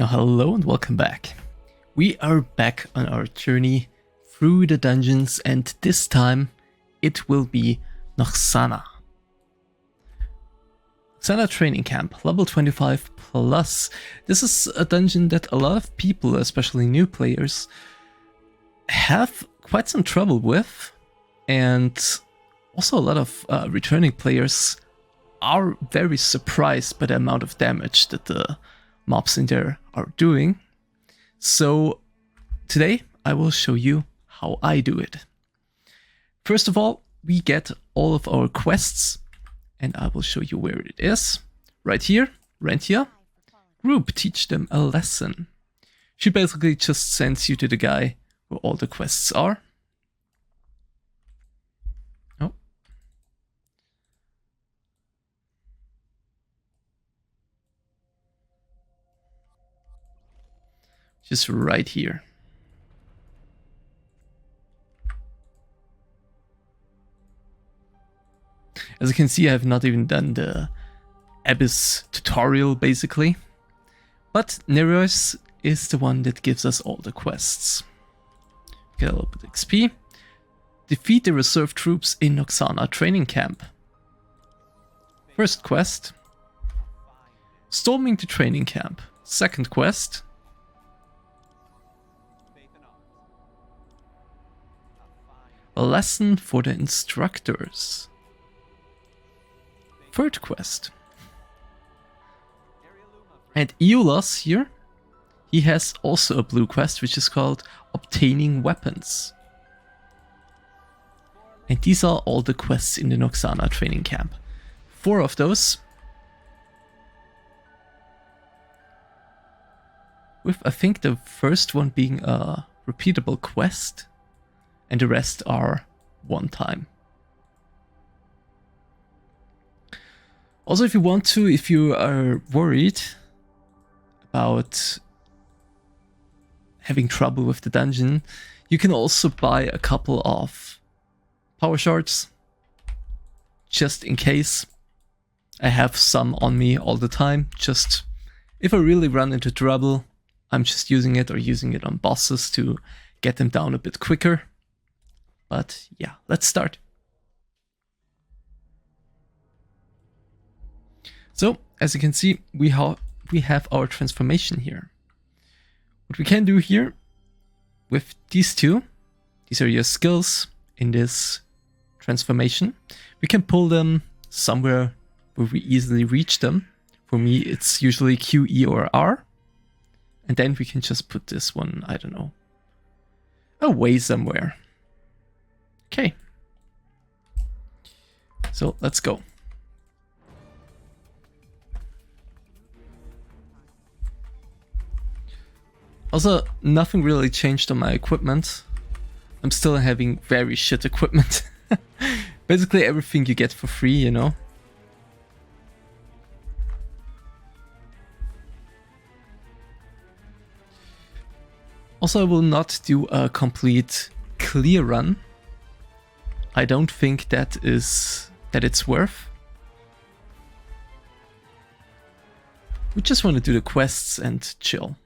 Now hello and welcome back. We are back on our journey through the dungeons, and this time it will be Nochsana. Nochsana training camp, level 25 plus. This is a dungeon that a lot of people, especially new players, have quite some trouble with, and also a lot of returning players are very surprised by the amount of damage that the mobs in there are doing. So today I will show you how I do it. First of all, we get all of our quests, and I will show you where it is. Right here, Rentia. Group, teach them a lesson. She basically just sends you to the guy where all the quests are. Oh. Just right here. As you can see, I have not even done the Abyss tutorial, basically. But Nereus is the one that gives us all the quests. Get a little bit of XP. Defeat the reserve troops in Nochsana training camp. First quest. Storming the training camp. Second quest. A lesson for the instructors. Third quest. And Iulos here, he has also a blue quest which is called Obtaining Weapons. And these are all the quests in the Nochsana training camp. 4 of those. With I think the first one being a repeatable quest, and the rest are one time. Also, if you want to, if you are worried about having trouble with the dungeon, you can also buy a couple of power shards, just in case. I have some on me all the time, just if I really run into trouble, I'm just using it, or using it on bosses to get them down a bit quicker. But yeah, let's start. So, as you can see, we have our transformation here. What we can do here with these two, these are your skills in this transformation. We can pull them somewhere where we easily reach them. For me, it's usually Q, E, or R. And then we can just put this one, I don't know, away somewhere. Okay. So let's go. Also, nothing really changed on my equipment. I'm still having very shit equipment. Basically everything you get for free, you know. Also, I will not do a complete clear run. I don't think that it's worth. We just want to do the quests and chill.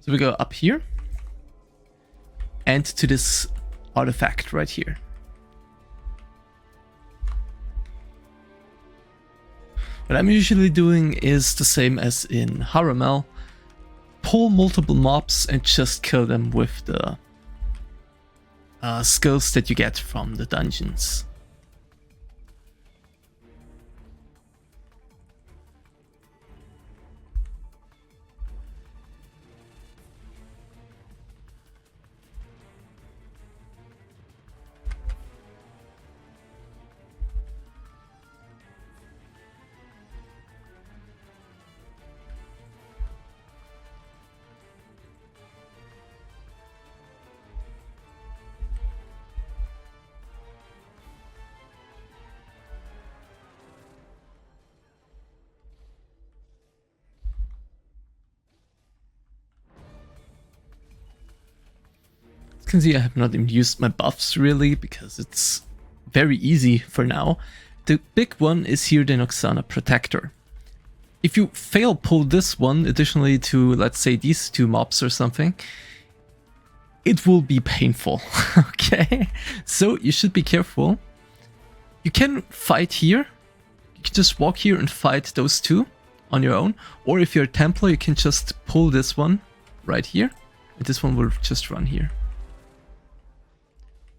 So we go up here and to this artifact right here. What I'm usually doing is the same as in Haramel. Pull multiple mobs and just kill them with the skills that you get from the dungeons. As you can see, I have not even used my buffs really, because it's very easy for now. The big one is here, the Nochsana Protector. If you fail pull this one additionally to, let's say, these two mobs or something, it will be painful. Okay, so you should be careful. You can fight here. You can just walk here and fight those two on your own. Or if you're a Templar, you can just pull this one right here. And this one will just run here.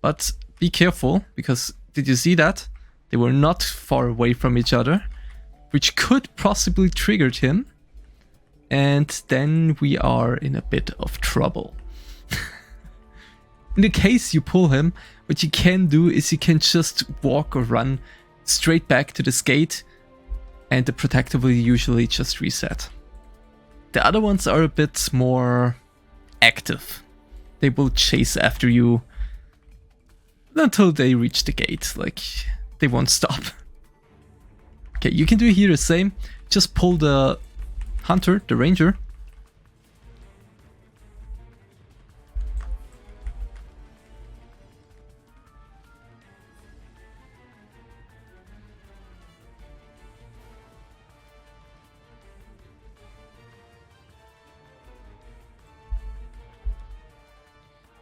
But be careful, because did you see that? They were not far away from each other, which could possibly trigger him. And then we are in a bit of trouble. In the case you pull him, what you can do is you can just walk or run straight back to this gate, and the protector will usually just reset. The other ones are a bit more active. They will chase after you until they reach the gate, like they won't stop. Okay, you can do here the same. Just pull the hunter, the ranger.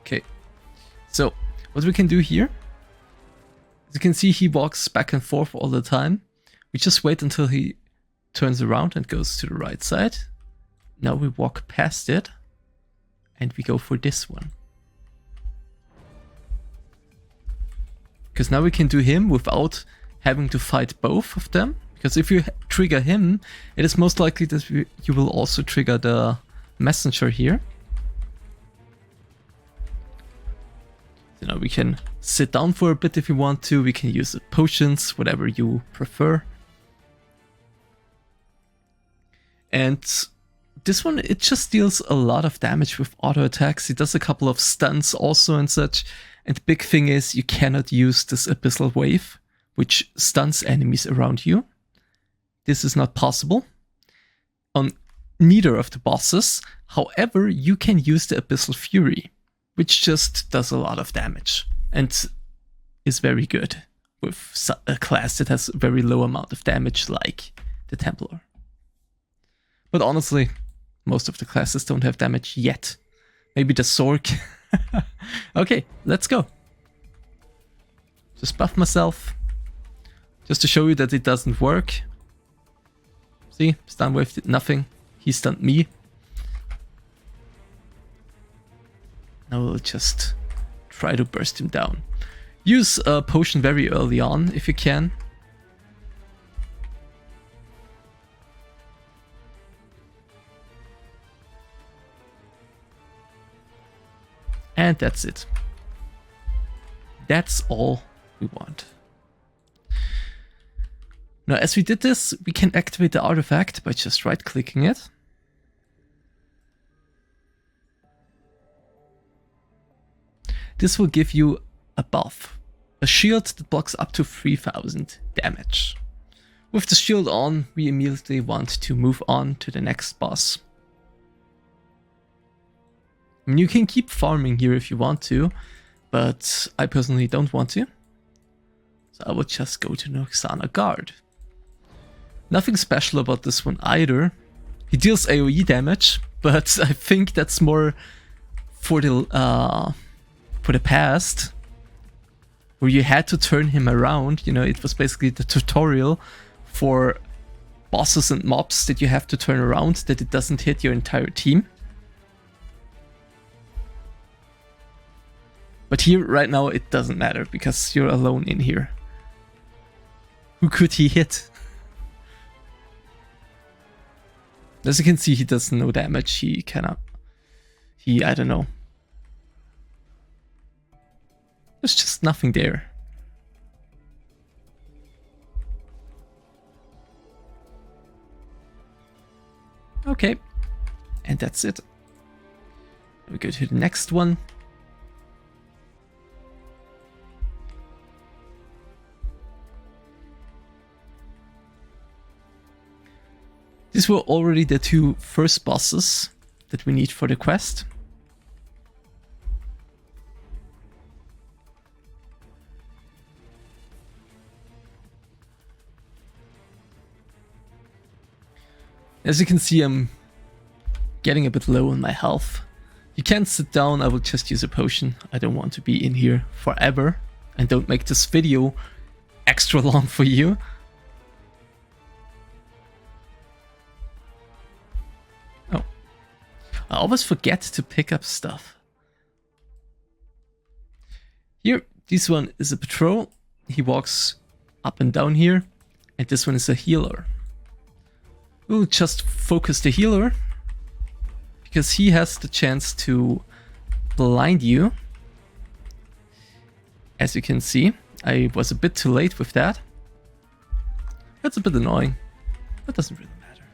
Okay, so what we can do here, as you can see, he walks back and forth all the time. We just wait until he turns around and goes to the right side. Now we walk past it and we go for this one. Because now we can do him without having to fight both of them. Because if you trigger him, it is most likely that you will also trigger the messenger here. So now we can sit down for a bit if you want to. We can use the potions, whatever you prefer. And this one, it just deals a lot of damage with auto attacks. It does a couple of stuns also and such. And the big thing is you cannot use this Abyssal Wave, which stuns enemies around you. This is not possible on neither of the bosses. However, you can use the Abyssal Fury, which just does a lot of damage and is very good with a class that has a very low amount of damage like the Templar. But honestly, most of the classes don't have damage yet. Maybe the Sork. Okay, let's go. Just buff myself, just to show you that it doesn't work. See, stun wave did nothing. He stunned me. Now we'll just try to burst him down. Use a potion very early on if you can. And that's it. That's all we want. Now, as we did this, we can activate the artifact by just right-clicking it. This will give you a buff, a shield that blocks up to 3000 damage. With the shield on, we immediately want to move on to the next boss. I mean, you can keep farming here if you want to, but I personally don't want to. So I will just go to Nochsana Guard. Nothing special about this one either. He deals AoE damage, but I think that's more for the past, where you had to turn him around. You know, it was basically the tutorial for bosses and mobs that you have to turn around, that it doesn't hit your entire team. But here, right now, it doesn't matter, because you're alone in here. Who could he hit? As you can see, he does no damage. He cannot... I don't know. There's just nothing there. Okay. And that's it. We go to the next one. These were already the two first bosses that we need for the quest. As you can see, I'm getting a bit low on my health. You can't sit down, I will just use a potion. I don't want to be in here forever. And don't make this video extra long for you. Oh. I always forget to pick up stuff. Here, this one is a patrol. He walks up and down here. And this one is a healer. We'll just focus the healer, because he has the chance to blind you. As you can see, I was a bit too late with that. That's a bit annoying, but doesn't really matter.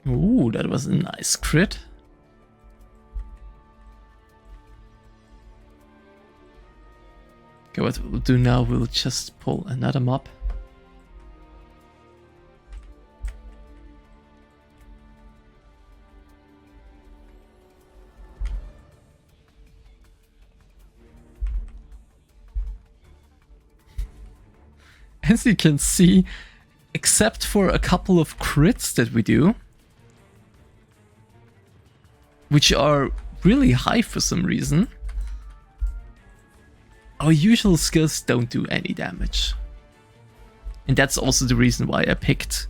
Ooh, that was a nice crit. Okay, what we'll do now, we'll just pull another mob. As you can see, except for a couple of crits that we do, which are really high for some reason, our usual skills don't do any damage. And that's also the reason why I picked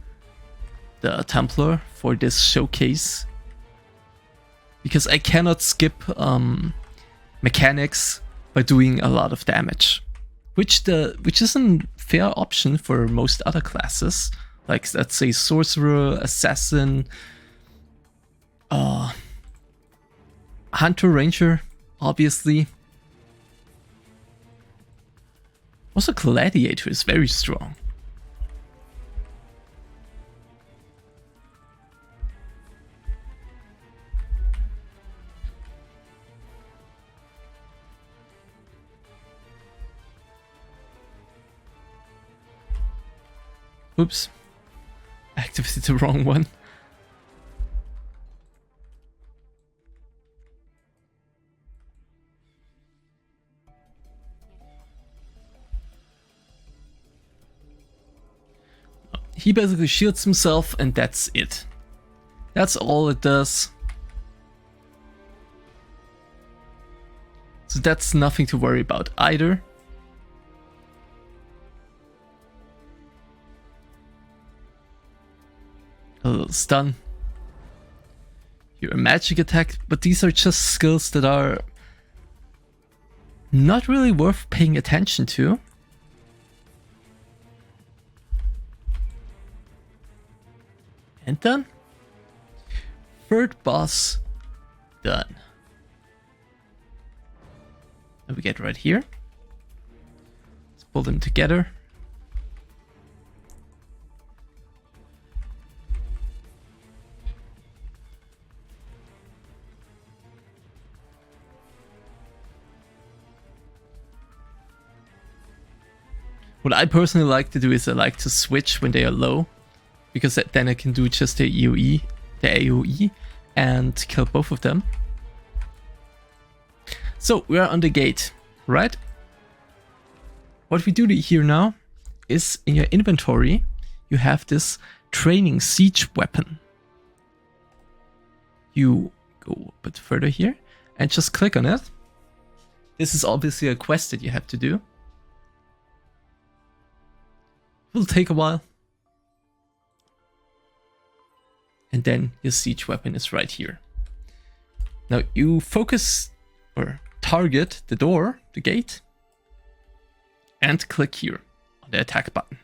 the Templar for this showcase. Because I cannot skip mechanics by doing a lot of damage. Which is a fair option for most other classes. Like, let's say, Sorcerer, Assassin, Hunter, Ranger, obviously. Also, Gladiator is very strong. Oops. Activated the wrong one. He basically shields himself and that's it. That's all it does. So that's nothing to worry about either. A little stun. Your magic attack, but these are just skills that are not really worth paying attention to. And done. Third boss done. And we get right here. Let's pull them together. What I personally like to do is I like to switch when they are low, because then I can do just the AOE, and kill both of them. So we are on the gate, right? What we do here now is in your inventory, you have this training siege weapon. You go a bit further here and just click on it. This is obviously a quest that you have to do. Will take a while. And then your siege weapon is right here. Now you focus or target the door, the gate, and click here on the attack button.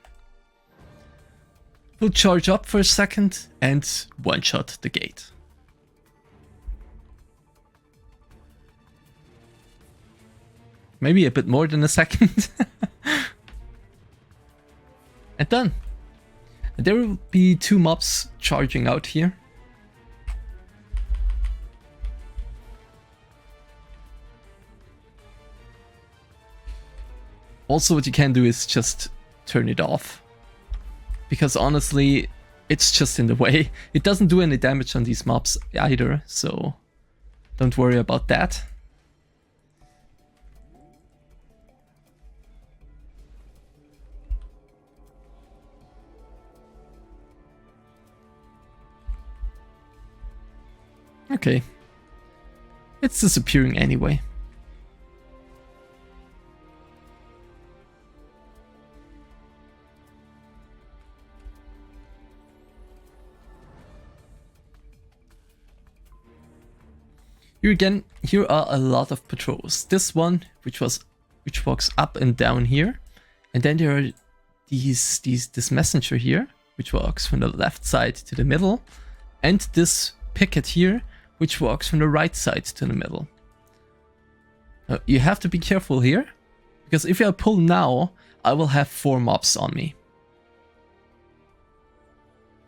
We'll charge up for a second and one-shot the gate. Maybe a bit more than a second. And done. There will be two mobs charging out here. Also, what you can do is just turn it off. Because honestly, it's just in the way. It doesn't do any damage on these mobs either, so don't worry about that. Okay. It's disappearing anyway. Here again, here are a lot of patrols. This one, which walks up and down here, and then there are this messenger here, which walks from the left side to the middle, and this picket here, which walks from the right side to the middle. Now, you have to be careful here, because if I pull now, I will have 4 mobs on me.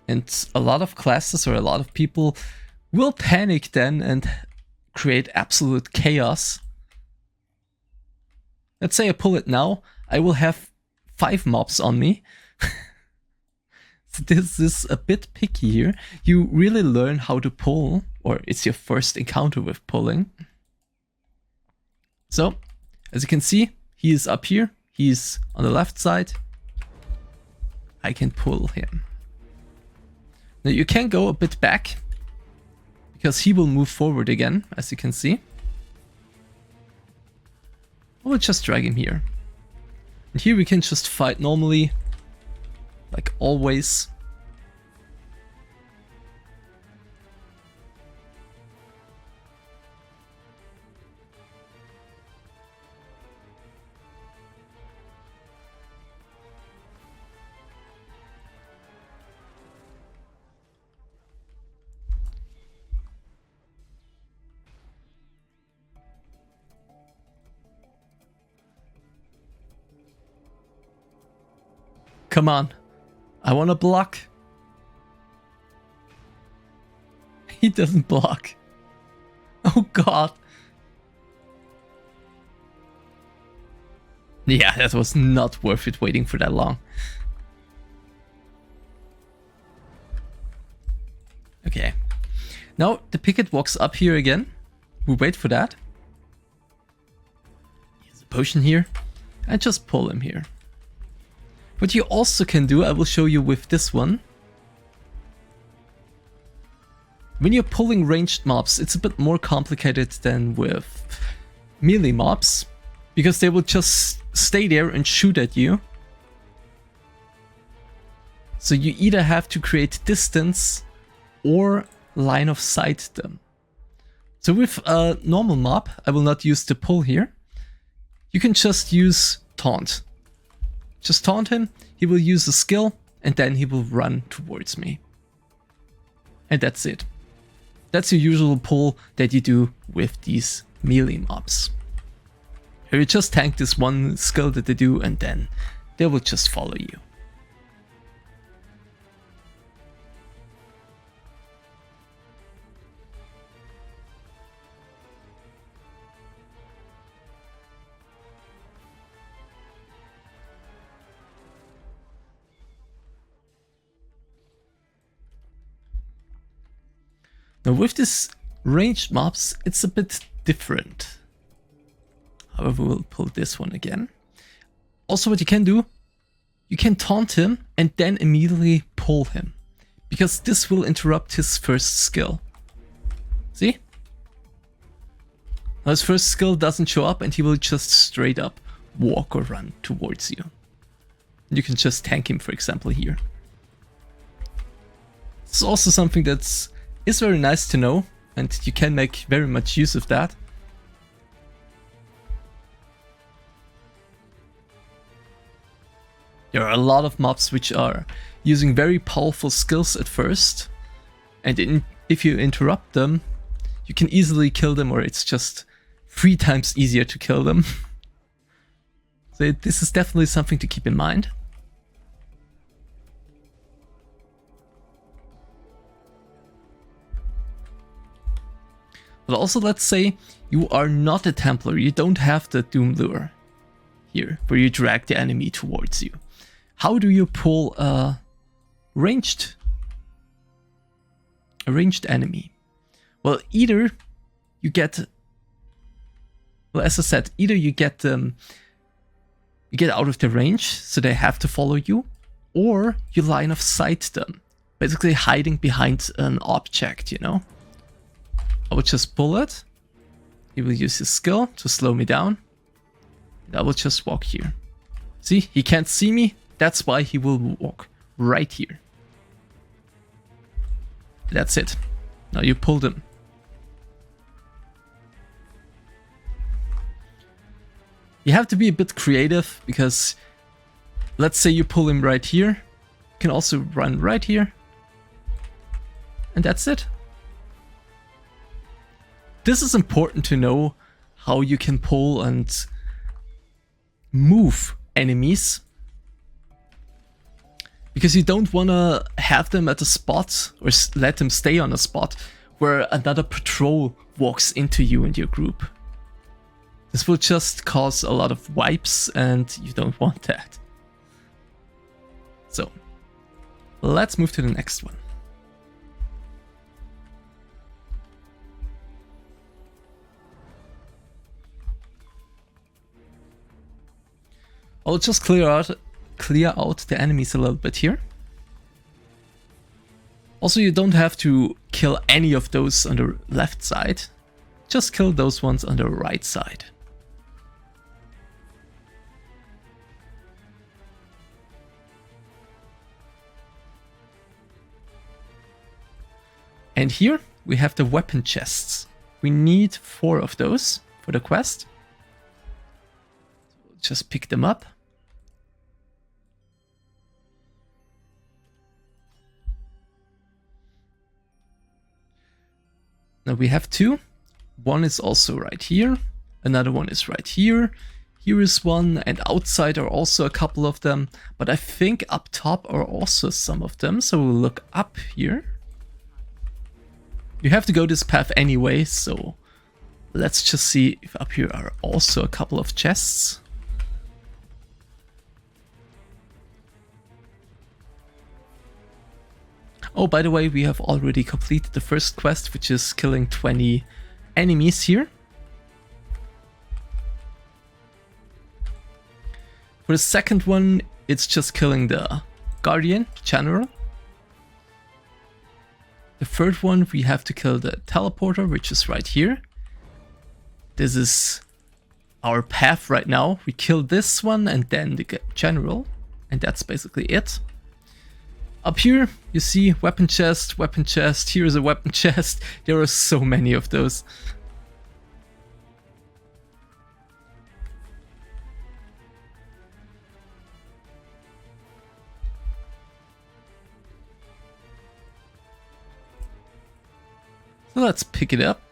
And a lot of classes or a lot of people will panic then and create absolute chaos. Let's say I pull it now, I will have 5 mobs on me. So this is a bit picky here. You really learn how to pull, or it's your first encounter with pulling. So, as you can see, he is up here, he's on the left side. I can pull him. Now you can go a bit back, because he will move forward again, as you can see. We'll just drag him here. And here we can just fight normally, like always. Come on, I want to block. He doesn't block. Oh god. Yeah, that was not worth it waiting for that long. Okay. Now the picket walks up here again. We wait for that. Here's a potion here. And just pull him here. What you also can do, I will show you with this one. When you're pulling ranged mobs, it's a bit more complicated than with melee mobs, because they will just stay there and shoot at you. So you either have to create distance or line of sight them. So with a normal mob, I will not use the pull here. You can just use taunt. Just taunt him, he will use a skill, and then he will run towards me. And that's it. That's your usual pull that you do with these melee mobs. You just tank this one skill that they do, and then they will just follow you. Now with this ranged mobs, it's a bit different. However, we'll pull this one again. Also what you can do, you can taunt him and then immediately pull him. Because this will interrupt his first skill. See? Now his first skill doesn't show up and he will just straight up walk or run towards you. You can just tank him, for example, here. It's also something that's very nice to know, and you can make very much use of that. There are a lot of mobs which are using very powerful skills at first, and if you interrupt them, you can easily kill them, or it's just 3 times easier to kill them. So this is definitely something to keep in mind. But also, let's say you are not a Templar, you don't have the Doom Lure. here, where you drag the enemy towards you. How do you pull a ranged enemy? Well, either you get, well, as I said, either you get out of the range, so they have to follow you, or you line of sight them, basically hiding behind an object, you know? I would just pull it. He will use his skill to slow me down. And I will just walk here. See, he can't see me. That's why he will walk right here. That's it. Now you pulled him. You have to be a bit creative, because let's say you pull him right here. You can also run right here. And that's it. This is important to know, how you can pull and move enemies. Because you don't want to have them at a spot, or let them stay on a spot, where another patrol walks into you and your group. This will just cause a lot of wipes, and you don't want that. So, let's move to the next one. I'll just clear out the enemies a little bit here. Also, you don't have to kill any of those on the left side. Just kill those ones on the right side. And here we have the weapon chests. We need 4 of those for the quest. Just pick them up. Now we have 2. One is also right here. Another one is right here. Here is one, and outside are also a couple of them. But I think up top are also some of them. So we'll look up here. You have to go this path anyway, so let's just see if up here are also a couple of chests. Oh, by the way, we have already completed the first quest, which is killing 20 enemies here. For the second one, it's just killing the Guardian General. The third one, we have to kill the teleporter, which is right here. This is our path right now. We kill this one and then the general, and that's basically it. Up here, you see weapon chest, here is a weapon chest. There are so many of those. So let's pick it up.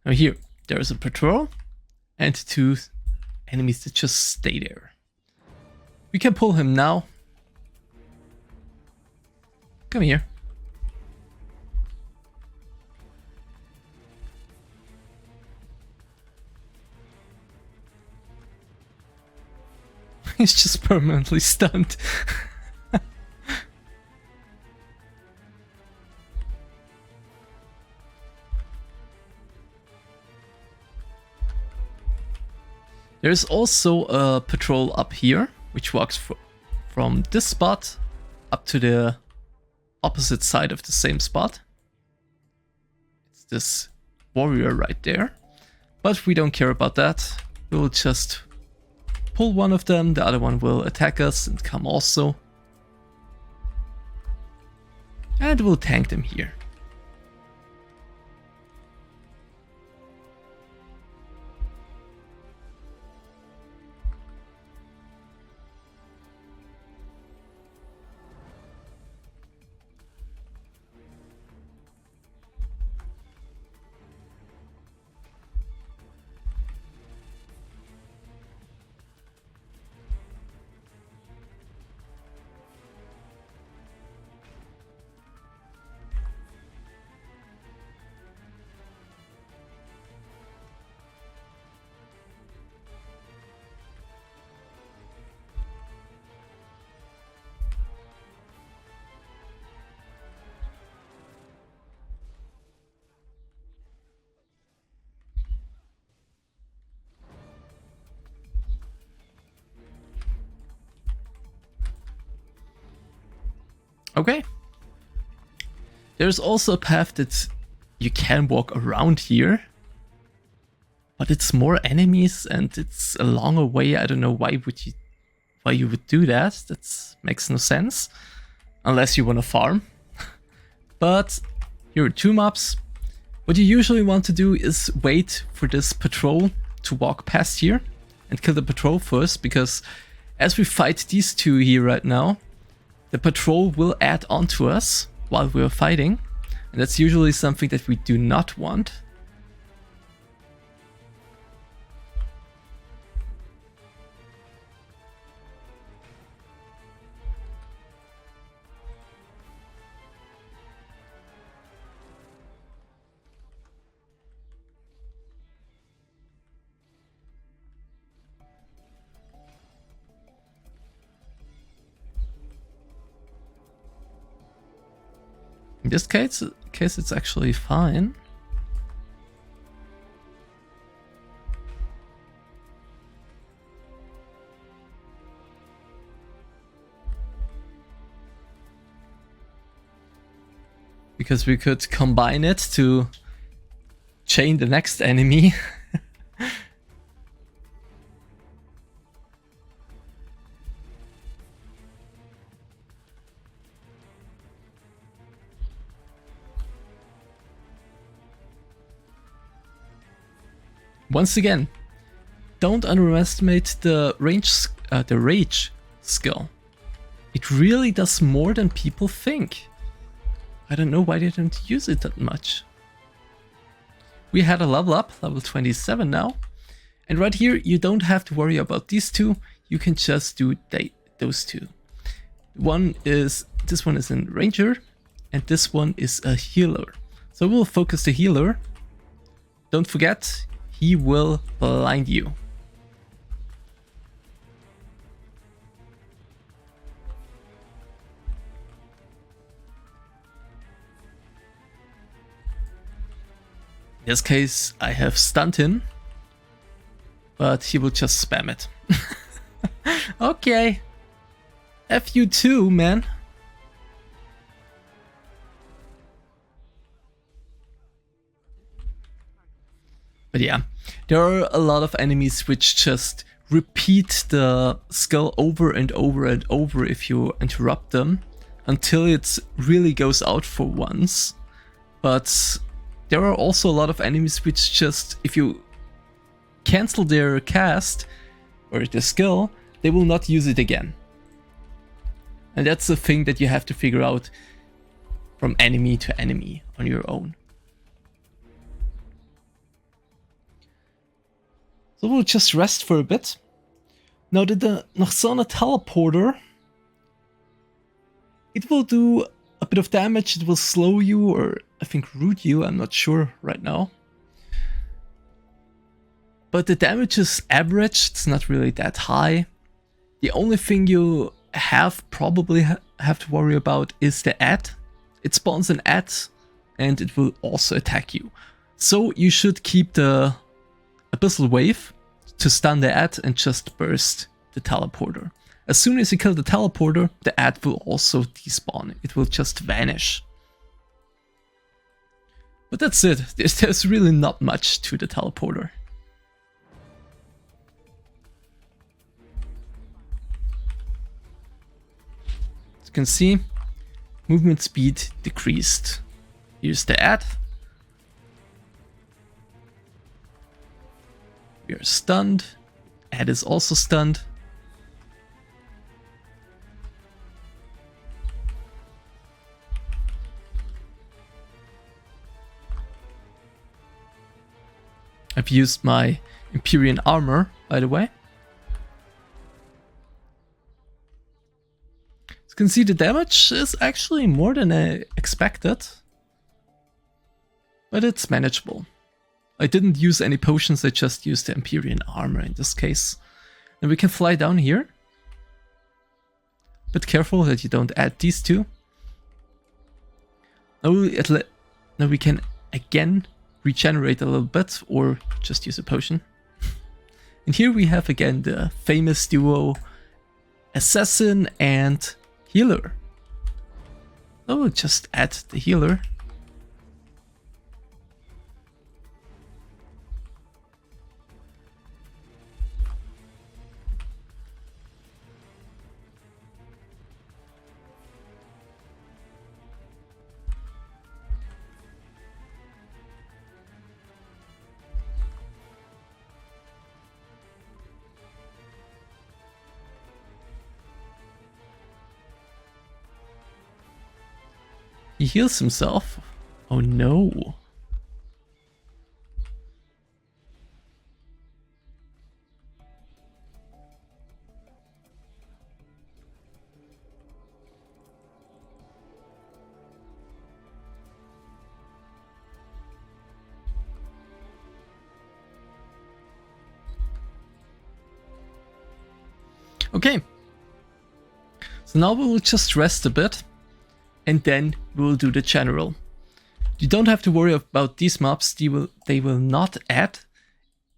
Now here, there's a patrol and 2 enemies that just stay there. We can pull him now. Come here. He's just permanently stunned. There's also a patrol up here, which walks from this spot up to the opposite side of the same spot. It's this warrior right there. But we don't care about that. We'll just pull one of them, the other one will attack us and come also. And we'll tank them here. Okay. There's also a path that you can walk around here. But it's more enemies and it's a longer way. I don't know why you would do that. That makes no sense. Unless you want to farm. But here are 2 mobs. What you usually want to do is wait for this patrol to walk past here and kill the patrol first, because as we fight these 2 here right now, the patrol will add on to us while we're fighting, and that's usually something that we do not want. In this case it's actually fine. Because we could combine it to chain the next enemy. Once again, don't underestimate the rage skill. It really does more than people think. I don't know why they don't use it that much. We had a level up, level 27 now. And right here, you don't have to worry about these 2. You can just do those 2. This one is a ranger, and this one is a healer. So we'll focus the healer. Don't forget, he will blind you. In this case, I have stunned him, but he will just spam it. Okay. F you too, man. But yeah, there are a lot of enemies which just repeat the skill over and over and over if you interrupt them, until it really goes out for once. But there are also a lot of enemies which just, if you cancel their cast or their skill, they will not use it again. And that's the thing that you have to figure out from enemy to enemy on your own. So we'll just rest for a bit. Now the Nochsana teleporter, it will do a bit of damage, it will slow you, or I think root you, I'm not sure right now. But the damage is average, it's not really that high. The only thing you probably have to worry about is the ad. It spawns an ad and it will also attack you. So you should keep the Abyssal Wave to stun the ad and just burst the teleporter. As soon as you kill the teleporter, the ad will also despawn. It will just vanish. But that's it. There's really not much to the teleporter. As you can see, movement speed decreased. Here's the ad. We are stunned. Ad is also stunned. I've used my Imperial Armor, by the way. As you can see, the damage is actually more than I expected. But it's manageable. I didn't use any potions, I just used the Imperial Armor in this case. And we can fly down here. But careful that you don't add these 2. Now we can again regenerate a little bit, or just use a potion. And here we have again the famous duo Assassin and Healer. Oh, just add the healer. He heals himself. Oh no. Okay. So now we will just rest a bit. And then we will do the general. You don't have to worry about these mobs, they will not add.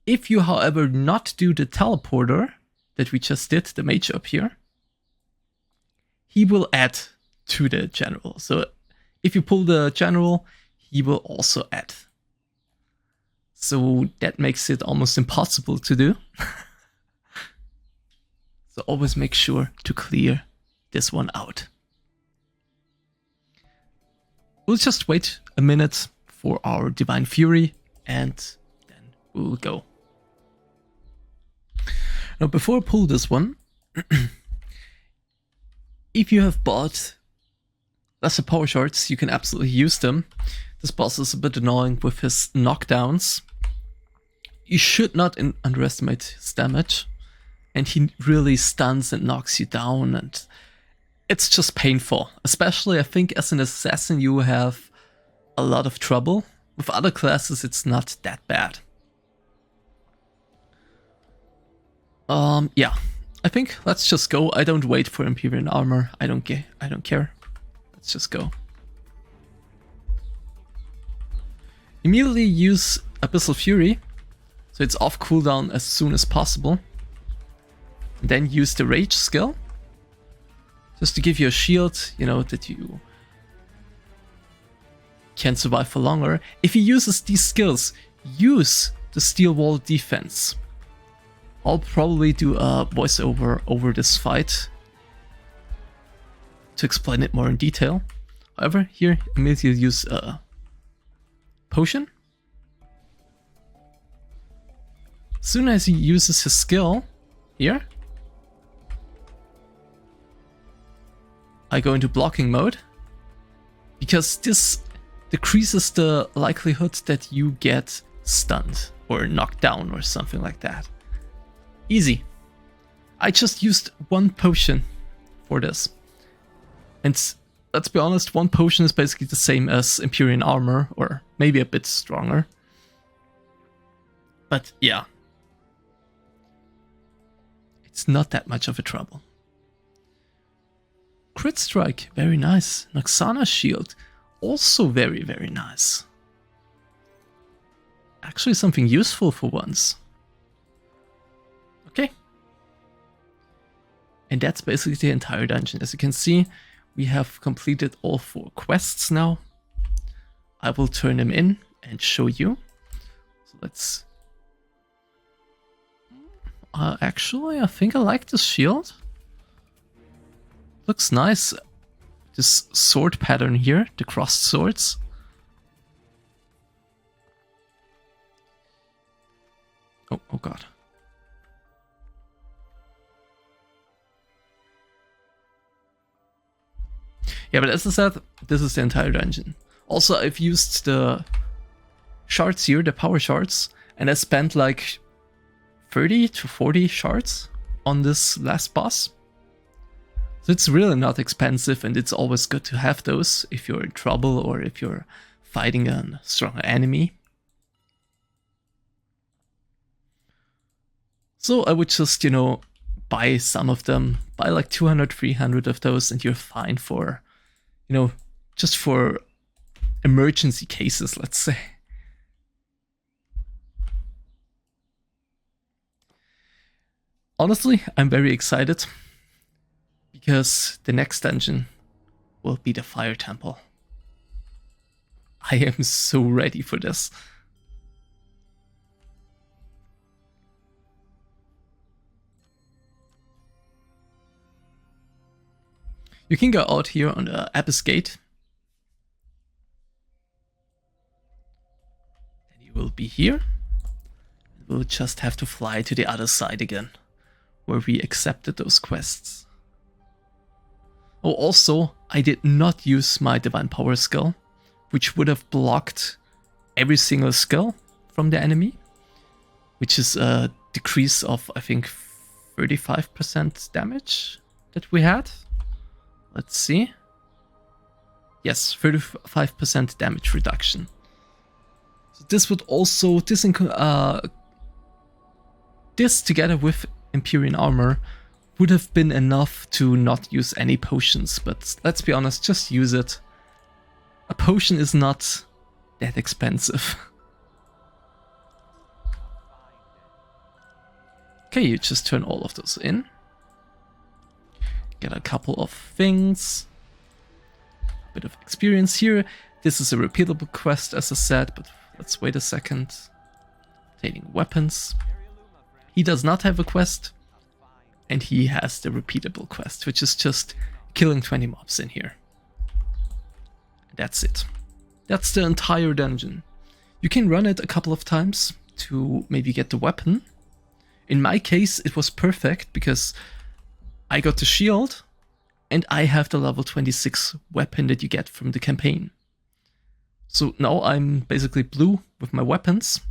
If you, however, not do the teleporter that we just did, the mage up here, he will add to the general. So if you pull the general, he will also add. So that makes it almost impossible to do. So always make sure to clear this one out. We'll just wait a minute for our Divine Fury and then we'll go. Now before I pull this one, if you have bought lesser power shards, you can absolutely use them. This boss is a bit annoying with his knockdowns. You should not underestimate his damage, and he really stuns and knocks you down, and it's just painful. Especially, I think, as an assassin, you have a lot of trouble. With other classes, it's not that bad. Yeah. I think let's just go. I don't wait for Imperial Armor. I don't care. Let's just go. Immediately use Abyssal Fury, so it's off cooldown as soon as possible. And then use the Rage skill. Just to give you a shield, you know, that you can survive for longer. If he uses these skills, use the Steel Wall defense. I'll probably do a voiceover over this fight to explain it more in detail. However, here, immediately use a potion. As soon as he uses his skill, here, I go into blocking mode, because this decreases the likelihood that you get stunned or knocked down or something like that. Easy. I just used one potion for this. And let's be honest, one potion is basically the same as Imperial Armor, or maybe a bit stronger. But yeah, it's not that much of a trouble. Crit Strike, very nice. Nochsana Shield, also very, very nice. Actually something useful for once. Okay. And that's basically the entire dungeon. As you can see, we have completed all 4 quests now. I will turn them in and show you. So let's... actually, I think I like this shield. Looks nice. This sword pattern here, the crossed swords. Oh god. Yeah, but as I said, this is the entire dungeon. Also, I've used the shards here, the power shards, and I spent like 30 to 40 shards on this last boss. So it's really not expensive, and it's always good to have those if you're in trouble or if you're fighting a stronger enemy. So I would just, you know, buy some of them, buy like 200, 300 of those, and you're fine for, you know, just for emergency cases, let's say. Honestly, I'm very excited, because the next dungeon will be the Fire Temple. I am so ready for this. You can go out here on the Abyss Gate. Then you will be here. We'll just have to fly to the other side again, where we accepted those quests. Oh, also, I did not use my Divine Power skill, which would have blocked every single skill from the enemy, which is a decrease of, I think, 35% damage that we had. Let's see. Yes, 35% damage reduction. So this would also, this together with Imperial Armor would have been enough to not use any potions, but let's be honest, just use it. A potion is not that expensive. Okay, you just turn all of those in. Get a couple of things. A bit of experience here. This is a repeatable quest, as I said, but let's wait a second. Obtaining weapons. He does not have a quest. And he has the repeatable quest, which is just killing 20 mobs in here. That's it. That's the entire dungeon. You can run it a couple of times to maybe get the weapon. In my case, it was perfect because I got the shield and I have the level 26 weapon that you get from the campaign. So now I'm basically blue with my weapons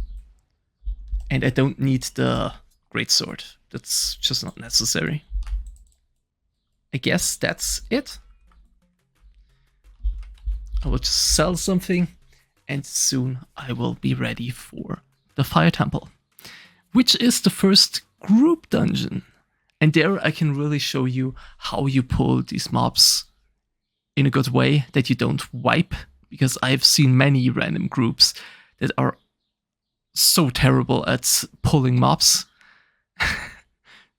and I don't need the greatsword. That's just not necessary. I guess that's it. I will just sell something and soon I will be ready for the Fire Temple, which is the first group dungeon. And there I can really show you how you pull these mobs in a good way that you don't wipe, because I've seen many random groups that are so terrible at pulling mobs.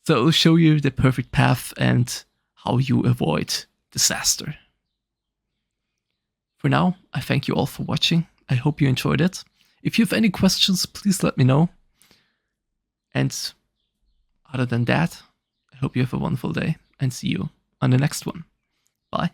So I'll show you the perfect path and how you avoid disaster. For now, I thank you all for watching. I hope you enjoyed it. If you have any questions, please let me know. And other than that, I hope you have a wonderful day and see you on the next one. Bye.